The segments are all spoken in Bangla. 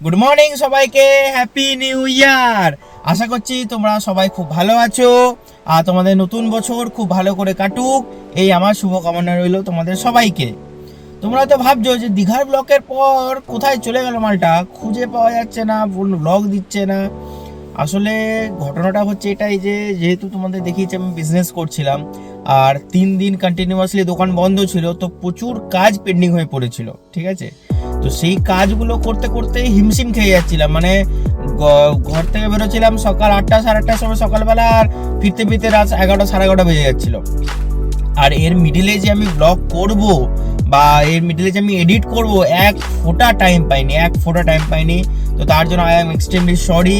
গুড মর্নিং সবাইকে, হ্যাপি নিউ ইয়ার। আশা করছি তোমরা সবাই খুব ভালো আছো আর তোমাদের নতুন বছর খুব ভালো করে কাটুক, এই আমার শুভকামনা রইল তোমাদের সবাইকে। তোমরা তো ভাবছো যে দীঘার ব্লকের পর কোথায় চলে গেল মালটা, খুঁজে পাওয়া যাচ্ছে না, ব্লগ দিচ্ছে না। আসলে ঘটনাটা হচ্ছে এটাই যে যেহেতু তোমাদের দেখিয়েছি আমি বিজনেস করছিলাম আর 3 দিন কন্টিনিউয়াসলি দোকান বন্ধ ছিল, তো প্রচুর কাজ পেন্ডিং হয়ে পড়েছিল, ঠিক আছে। তো সেই কাজগুলো করতে করতে হিমশিম খেয়ে যাচ্ছিলাম, মানে ঘর থেকে বেরোচ্ছিলাম সকাল 8টা সাড়ে 8টার সময় সকালবেলা, আর ফিরতে ফিরতে রাত 11টা সাড়ে 11টা বেজে যাচ্ছিল। আর এর মিডিলে যে আমি ব্লগ করব বা এর মিডিলে যে আমি এডিট করব, এক ফোঁটা টাইম পাইনি। তো তার জন্য আই এম এক্সট্রিমলি সরি।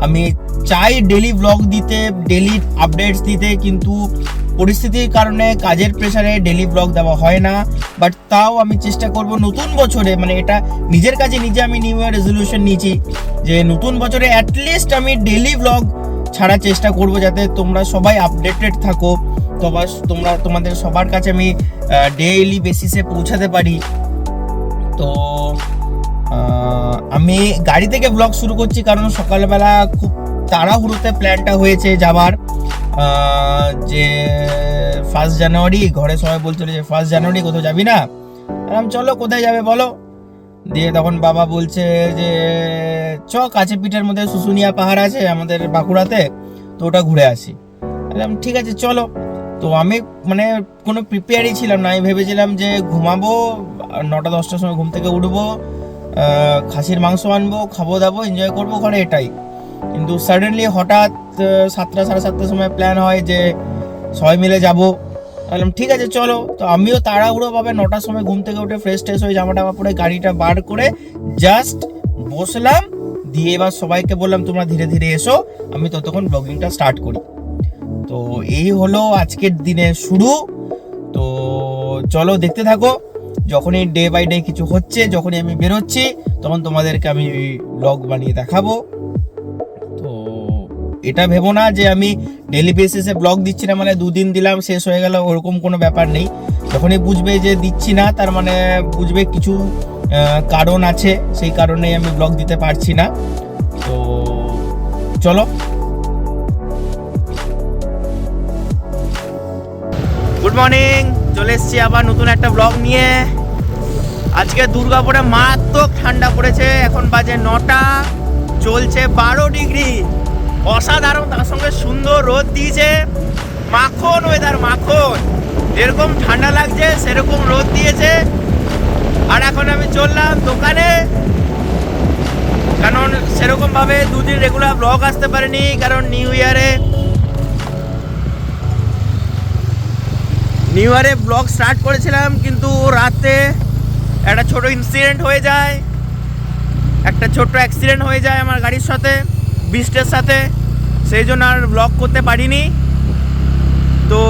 আমি চাই ডেলি ব্লগ দিতে, ডেলি আপডেটস দিতে, কিন্তু পরিস্থিতির কারণে কাজের প্রেসারে ডেলি ব্লগ দেওয়া হয় না। বাট তাও আমি চেষ্টা করব নতুন বছরে, মানে এটা নিজের কাছে নিজে আমি নিউ ইয়ার রেজলিউশন নিয়েছি যে নতুন বছরে অ্যাটলিস্ট আমি ডেলি ব্লগ ছাড়ার চেষ্টা করব, যাতে তোমরা সবাই আপডেটেড থাকো, তোমাদের সবার কাছে আমি ডেইলি বেসিসে পৌঁছাতে পারি। তো আমি গাড়ি থেকে ব্লগ শুরু করছি, কারণ সকালবেলা খুব তাড়াহুড়োতে প্ল্যানটা হয়েছে যাবার, যে 1 জানুয়ারি। ঘরে সবাই বলছিল যে 1 জানুয়ারি কোথাও যাবি না? আমি চলো, কোথায় যাবে বলো। দিয়ে তখন বাবা বলছে যে কাছে পিঠের মধ্যে শুশুনিয়া পাহাড় আছে আমাদের বাঁকুড়াতে, তো ওটা ঘুরে আসি। বললাম ঠিক আছে চলো। তো আমি মানে কোনো প্রিপেয়ারই ছিলাম না, আমি ভেবেছিলাম যে ঘুমাবো, 9টা 10টার সময় ঘুম থেকে উঠবো, খাসির মাংস আনবো, খাবো দাবো, এনজয় করবো ওখানে, এটাই। কিন্তু সাডেনলি হঠাৎ 7টা সাড়ে 7টার সময় প্ল্যান হয় যে সবাই মিলে যাবো। বললাম ঠিক আছে চলো। তো আমিও তাড়াহুড়ো ভাবে 9টার সময় ঘুম থেকে উঠে ফ্রেশ ট্রেশ হয়ে জামা টামা পরে গাড়িটা বার করে জাস্ট বসলাম, দিয়ে এবার সবাইকে বললাম তোমরা ধীরে ধীরে এসো, আমি ততক্ষণ ব্লগিংটা স্টার্ট করি। তো এই হলো আজকের দিনের শুরু। তো চলো দেখতে থাকো, যখনই ডে বাই ডে কিছু হচ্ছে, যখনই আমি বেরোচ্ছি, তখন তোমাদেরকে আমি ব্লগ বানিয়ে দেখাবো। তো এটা ভেবো না যে আমি ডেলি বেসিসে ব্লগ দিচ্ছি না, মানে 2 দিন দিলাম শেষ হয়ে গেল, ওরকম কোনো ব্যাপার নেই। যখনই বুঝবে যে দিচ্ছি না, তার মানে বুঝবে কিছু কারণ আছে, সেই কারণেই আমি ব্লগ দিতে পারছি না। তো চলো। গুড মর্নিং, চলে এসেছি আবার নতুন একটা ব্লগ নিয়ে। আজকে দুর্গাপুরে মারাত্মক ঠান্ডা পড়েছে, এখন বাজে 9টা, চলছে 12 ডিগ্রি, অসাধারণ। তার সঙ্গে সুন্দর রোদ দিয়েছে, মাখন ওয়েদার, মাখন। যেরকম ঠান্ডা লাগছে সেরকম রোদ দিয়েছে। আর এখন আমি চললাম দোকানে, কারণ সেরকম ভাবে 2 দিন রেগুলার ব্লগ আসতে পারেনি, কারণ নিউ ইয়ারে ব্লগ স্টার্ট করেছিলাম, কিন্তু রাতে একটা ছোট ইনসিডেন্ট হয়ে যায়, আমার গাড়ির সাথে, বৃষ্টির সাথে, সেই জন্য আর ব্লগ করতে পারিনি। তো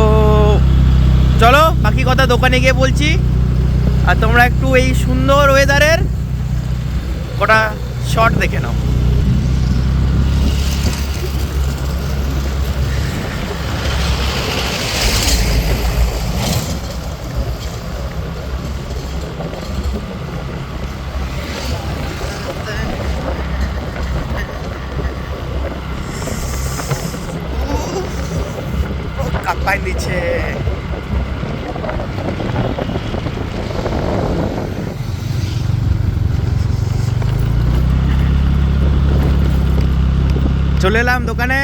চলো বাকি কথা দোকানে গিয়ে বলছি, আর তোমরা একটু এই সুন্দর ওয়েদারের কটা শট দেখে নাও। কাঁপায় দিচ্ছে। চলে এলাম দোকানে।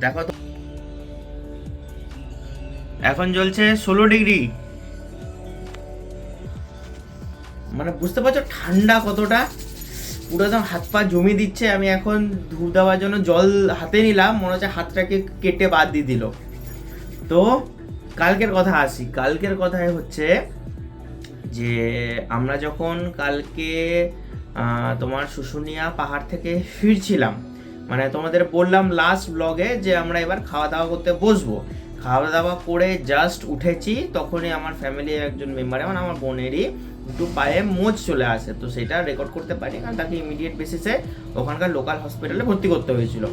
দেখো তো, এখন চলছে 16 ডিগ্রি, মানে বুঝতে পারছো ঠান্ডা কতটা। পুরো একদম হাত পা জমি দিচ্ছে। আমি এখন ধূপ দেওয়ার জন্য জল হাতে নিলাম, মনে হচ্ছে হাতটাকে কেটে বাদ দিয়ে দিল। তো কালকের কথা আসি। কালকের কথায় হচ্ছে যে আমরা যখন কালকে তোমার শুশুনিয়া পাহাড় থেকে ফিরছিলাম, মানে তোমাদের বললাম লাস্ট ব্লগে যে আমরা এবার খাওয়া দাওয়া করতে বসবো। খাওয়া দাওয়া করে জাস্ট উঠেছি, তখনই আমার ফ্যামিলির একজন মেম্বার, মানে আমার বোনেরই একটু পায়ে মোচ চলে আসে। তো সেটা রেকর্ড করতে পারি, কারণ তাকে ইমিডিয়েট বেসিসে ওখানকার লোকাল হসপিটালে ভর্তি করতে হয়েছিল।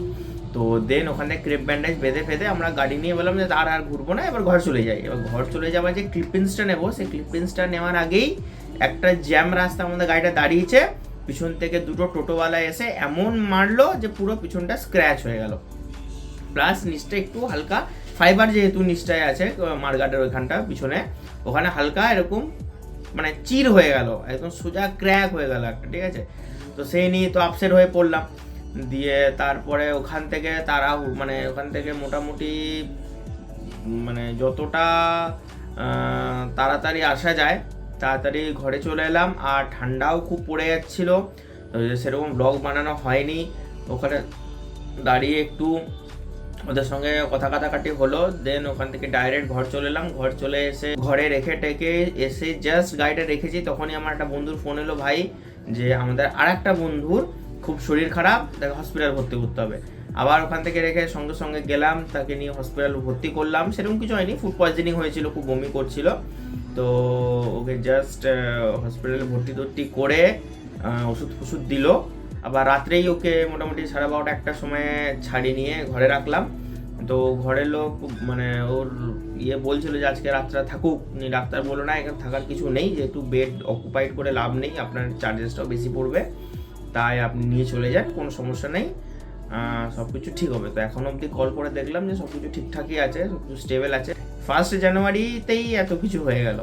তো দেন ওখানে ক্রেপ ব্যান্ডেজ বেঁধে ফেঁধে আমরা গাড়ি নিয়ে বললাম যে আর ঘুরবো না, এবার ঘর চলে যাই। এবার ঘর চলে যাওয়ার যে ক্লিপিংসটা নেবো, সেই ক্লিপিংসটা নেওয়ার আগেই একটা জ্যাম রাস্তা আমাদের গাড়িটা দাঁড়িয়েছে, পিছন থেকে দুটো টোটোওয়ালা এসে এমন মারলো যে পুরো পিছনটা স্ক্র্যাচ হয়ে গেল, প্লাস নিচটা একটু হালকা ফাইবার, যেহেতু নিচটায় আছে মারগাটের ওইখানটা পিছনে, ওখানে হালকা এরকম মানে চির হয়ে গেল, একদম সোজা ক্র্যাক হয়ে গেল একটা, ঠিক আছে। তো সেই নিয়ে তো আপসেট হয়ে পড়লাম। দিয়ে তারপরে ওখান থেকে মানে ওখান থেকে মোটামুটি মানে যতটা তাড়াতাড়ি আসা যায় তাড়াতাড়ি ঘরে চলে এলাম। আর ঠান্ডাও খুব পড়ে যাচ্ছিলো, সেরকম ব্লগ বানানো হয়নি। ওখানে দাঁড়িয়ে একটু ওদের সঙ্গে কথা কাটাকাটি হলো, দেন ওখান থেকে ডাইরেক্ট ঘর চলে এলাম। ঘর চলে এসে ঘরে রেখে টেকে এসে জাস্ট গাড়িটা রেখেছি, তখনই আমার একটা বন্ধুর ফোন এলো, ভাই যে আমাদের আর একটা বন্ধুর খুব শরীর খারাপ, তাকে হসপিটাল ভর্তি করতে হবে। আবার ওখান থেকে রেখে সঙ্গে সঙ্গে গেলাম, তাকে নিয়ে হসপিটাল ভর্তি করলাম। সেরকম কিছু হয়নি, ফুড পয়জনিং হয়েছিল, খুব বমি করছিল। তো ওকে জাস্ট হসপিটালে ভর্তি করে ওষুধ দিল। আবার রাত্রেই ওকে মোটামুটি 12:30-1টার সময় ছাড়িয়ে নিয়ে ঘরে রাখলাম। তো ঘরের লোক মানে ওর বলছিল যে আজকে রাতটা থাকুক, ডাক্তার বললো না এখানে থাকার কিছু নেই, যেহেতু বেড অকুপাইড করে লাভ নেই, আপনার চার্জেসটাও বেশি পড়বে, তাই আপনি নিয়ে চলে যান, কোনো সমস্যা নেই, সব কিছু ঠিক হবে। তো এখন অবধি কল করে দেখলাম যে সব কিছু ঠিকঠাকই আছে, সব কিছু স্টেবল আছে। 1 জানুয়ারিতেই এত কিছু হয়ে গেল।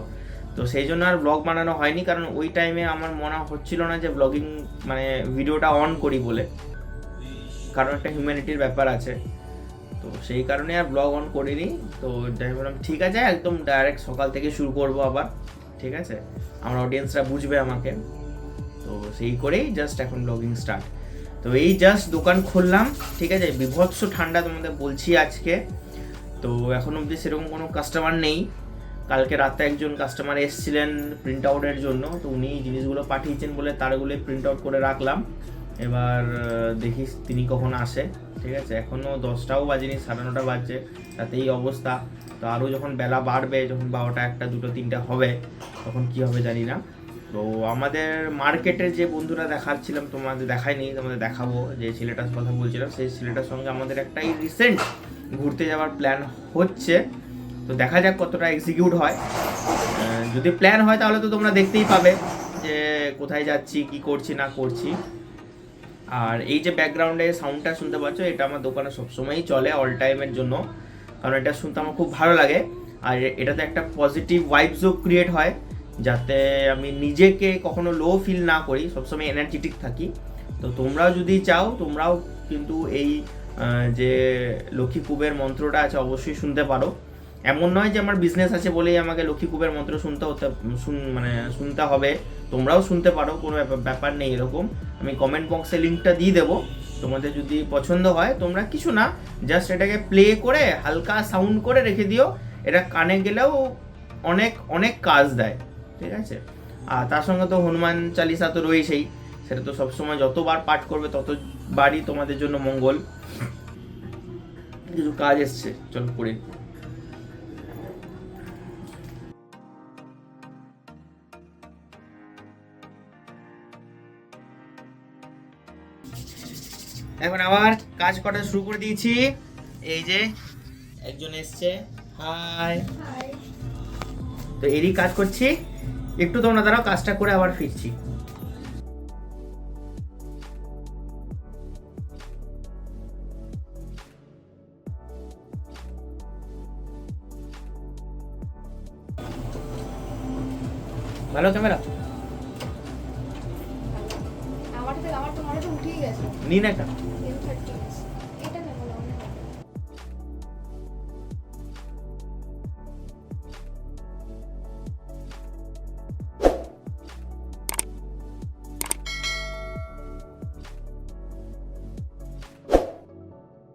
তো সেই জন্য আর ব্লগ বানানো হয়নি, কারণ ওই টাইমে আমার মনে হচ্ছিল না যে ব্লগিং মানে ভিডিওটা অন করি বলে, কারণ একটা হিউম্যানিটির ব্যাপার আছে। তো সেই কারণে আর ব্লগ অন করিনি। তো যাই বললাম ঠিক আছে, একদম ডাইরেক্ট সকাল থেকে শুরু করব আবার, ঠিক আছে, আমার অডিয়েন্সরা বুঝবে আমাকে। তো সেই করেই জাস্ট এখন ব্লগিং স্টার্ট। তো এই জাস্ট দোকান খুললাম, ঠিক আছে, বিভৎস ঠান্ডা তোমাদের বলছি আজকে। তো এখন অবধি সেরকম কোনো কাস্টমার নেই। কালকে রাতে একজন কাস্টমার এসেছিলেন প্রিন্ট আউটের জন্য, তো উনি জিনিসগুলো পাঠিয়েছেন বলে তারগুলোই প্রিন্ট আউট করে রাখলাম। এবার দেখি তিনি কখন আসে, ঠিক আছে। এখনও 10টাও বাজেনি, 9:30 বাজছে, তাতেই অবস্থা। তো আরও যখন বেলা বাড়বে, যখন 12টা, 1টা, 2টো, 3টা হবে, তখন কি হবে জানি না। তো আমাদের মার্কেটের যে বন্ধুরা দেখাচ্ছিলাম, তোমাদের দেখাইনি, তোমাদের দেখাবো, যে ছেলেটার কথা বলছিলাম, সেই ছেলেটার সঙ্গে আমাদের একটা রিসেন্ট ঘুরতে যাওয়ার প্ল্যান হচ্ছে। তো দেখা যাক কতটা এক্সিকিউট হয়। যদি প্ল্যান হয় তাহলে তো তোমরা দেখতেই পাবে যে কোথায় যাচ্ছি, কি করছি না করছি। আর এই যে ব্যাকগ্রাউন্ডে সাউন্ডটা শুনতে পাচ্ছ, এটা আমার দোকানে সবসময়ই চলে, অল টাইমের জন্য, কারণ এটা শুনতে আমার খুব ভালো লাগে। আর এটাতে একটা পজিটিভ ভাইবসও ক্রিয়েট হয়, যাতে আমি নিজেকে কখনো লো ফিল না করি, সবসময় এনার্জেটিক থাকি। তো তোমরাও যদি চাও, তোমরাও কিন্তু এই যে লক্ষ্মী কুবের মন্ত্রটা আছে অবশ্যই শুনতে পারো। এমন নয় যে আমার বিজনেস আছে বলেই আমাকে লক্ষ্মী কুবের মন্ত্র শুনতে হবে, তোমরাও শুনতে পারো, কোনো ব্যাপার নেই এরকম। আমি কমেন্ট বক্সে লিঙ্কটা দিয়ে দেবো, তোমাদের যদি পছন্দ হয় তোমরা কিছু না, জাস্ট এটাকে প্লে করে হালকা সাউন্ড করে রেখে দিও, এটা কানে গেলেও অনেক অনেক কাজ দেয়, ঠিক আছে। আর তার সঙ্গে তো হনুমান চালিসা তো রয়েছেই, সেটা তো সবসময় যতবার পাঠ করবে ততবারই তোমাদের জন্য মঙ্গল। কিছু কাজ এসছে, চল করে। এখন আবার কাজ করা শুরু করে দিয়েছি। এই যে একজন এসছে, হাই। তো এরই কাজ করছি, একটু তোমরা দাঁড়াও, কাজটা করে আবার ফিরছি। ভালো ক্যামেরা নিন একটা।